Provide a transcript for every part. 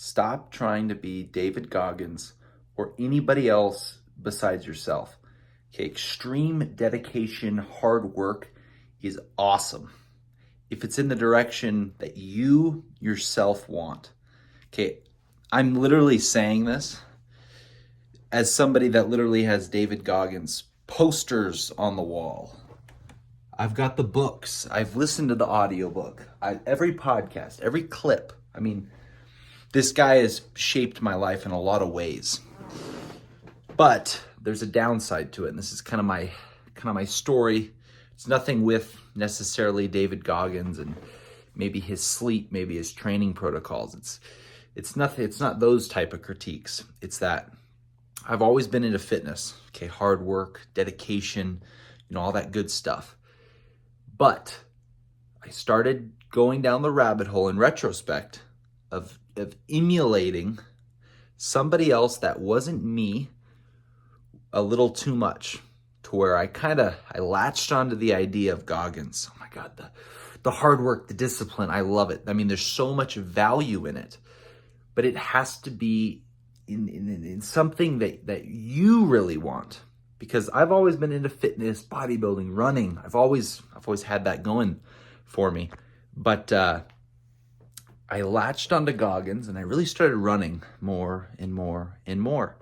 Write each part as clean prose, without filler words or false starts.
Stop trying to be David Goggins or anybody else besides yourself. Okay, extreme dedication, hard work is awesome if it's in the direction that you yourself want. Okay, I'm literally saying this as somebody that literally has David Goggins posters on the wall. I've got the books. I've listened to the audiobook. Every podcast, every clip. I mean, this guy has shaped my life in a lot of ways. But there's a downside to it, and this is kind of my story. It's nothing with necessarily David Goggins and maybe his sleep, maybe his training protocols. It's nothing. It's not those type of critiques. It's that I've always been into fitness. Okay, hard work, dedication, all that good stuff. But I started going down the rabbit hole in retrospect of emulating somebody else that wasn't me a little too much, to where I latched onto the idea of Goggins. Oh my God, the hard work, the discipline, I love it. I mean, there's so much value in it, but it has to be in something that you really want. Because I've always been into fitness, bodybuilding, running. I've always had that going for me. But I latched onto Goggins and I really started running more and more and more.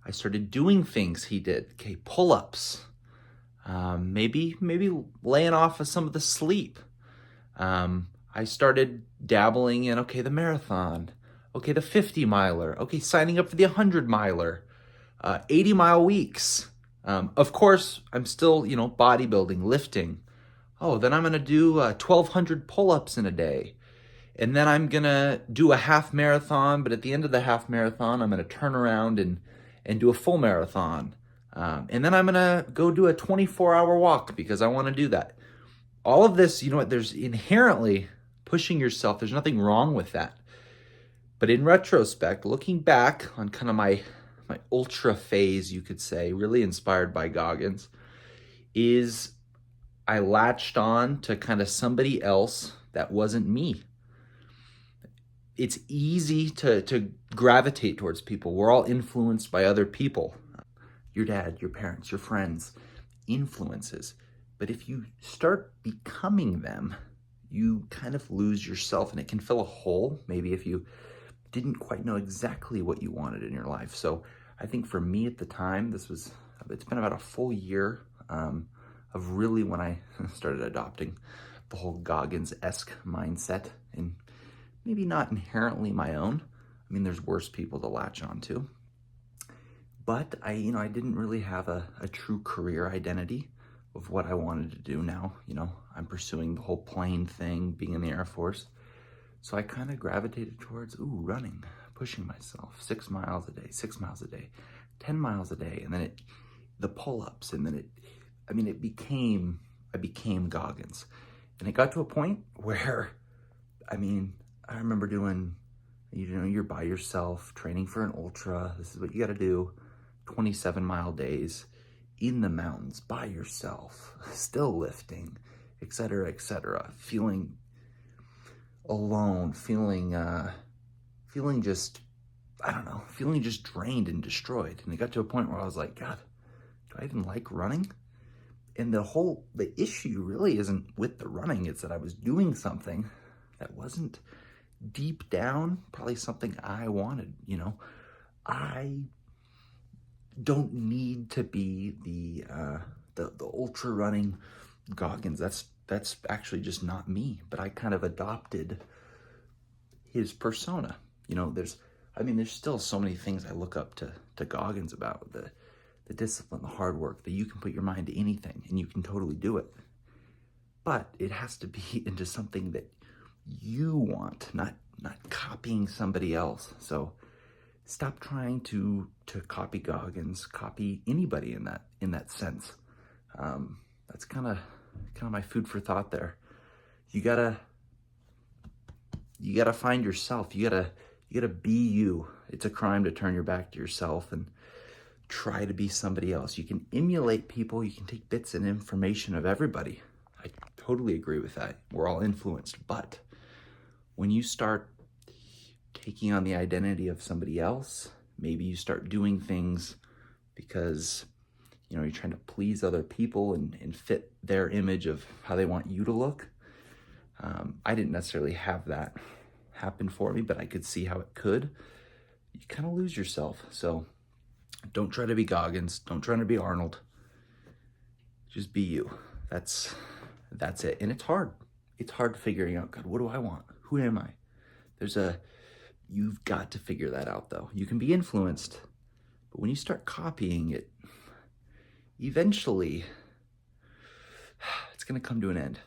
I started doing things he did. Okay, pull-ups, maybe laying off of some of the sleep. I started dabbling in, the marathon, the 50 miler, signing up for the 100 miler, 80-mile weeks. Of course, I'm still, bodybuilding, lifting. Oh, then I'm going to do 1,200 pull-ups in a day. And then I'm going to do a half marathon, but at the end of the half marathon, I'm going to turn around and do a full marathon. And then I'm going to go do a 24-hour walk because I want to do that. All of this, there's inherently pushing yourself. There's nothing wrong with that. But in retrospect, looking back on kind of my ultra phase, you could say, really inspired by Goggins, is I latched on to kind of somebody else that wasn't me. It's easy to gravitate towards people. We're all influenced by other people. Your dad, your parents, your friends, influences. But if you start becoming them, you kind of lose yourself, and it can fill a hole, maybe if you didn't quite know exactly what you wanted in your life. So I think for me at the time, it's been about a full year of really when I started adopting the whole Goggins-esque mindset, and maybe not inherently my own. I mean, there's worse people to latch onto. But I didn't really have a true career identity of what I wanted to do now. I'm pursuing the whole plane thing, being in the Air Force. So I kind of gravitated towards, running, pushing myself, 6 miles a day, 6 miles a day, 10 miles a day. And then the pull-ups, and then I became Goggins. And it got to a point where, I remember doing, you're by yourself, training for an ultra. This is what you got to do. 27-mile days in the mountains by yourself, still lifting, etc., feeling alone, feeling just drained and destroyed. And it got to a point where I was like, God, do I even like running? And the issue really isn't with the running. It's that I was doing something that wasn't deep down probably something I wanted. I don't need to be the ultra running Goggins. That's actually just not me. But I kind of adopted his persona. There's still so many things I look up to Goggins about, the discipline, the hard work, that you can put your mind to anything and you can totally do it. But it has to be into something that you want, not copying somebody else. So stop trying to copy Goggins, copy anybody in that sense. That's kind of my food for thought there. You gotta find yourself. You gotta be you. It's a crime to turn your back to yourself and try to be somebody else. You can emulate people. You can take bits and information of everybody. I totally agree with that. We're all influenced. But when you start taking on the identity of somebody else. Maybe you start doing things because, you know, you're trying to please other people and fit their image of how they want you to look. I didn't necessarily have that happen for me, but I could see how it could. You kind of lose yourself. So don't try to be Goggins. Don't try to be Arnold. Just be you. That's it. And it's hard. It's hard figuring out, God, what do I want? Who am I? You've got to figure that out though. You can be influenced, but when you start copying it, eventually it's going to come to an end.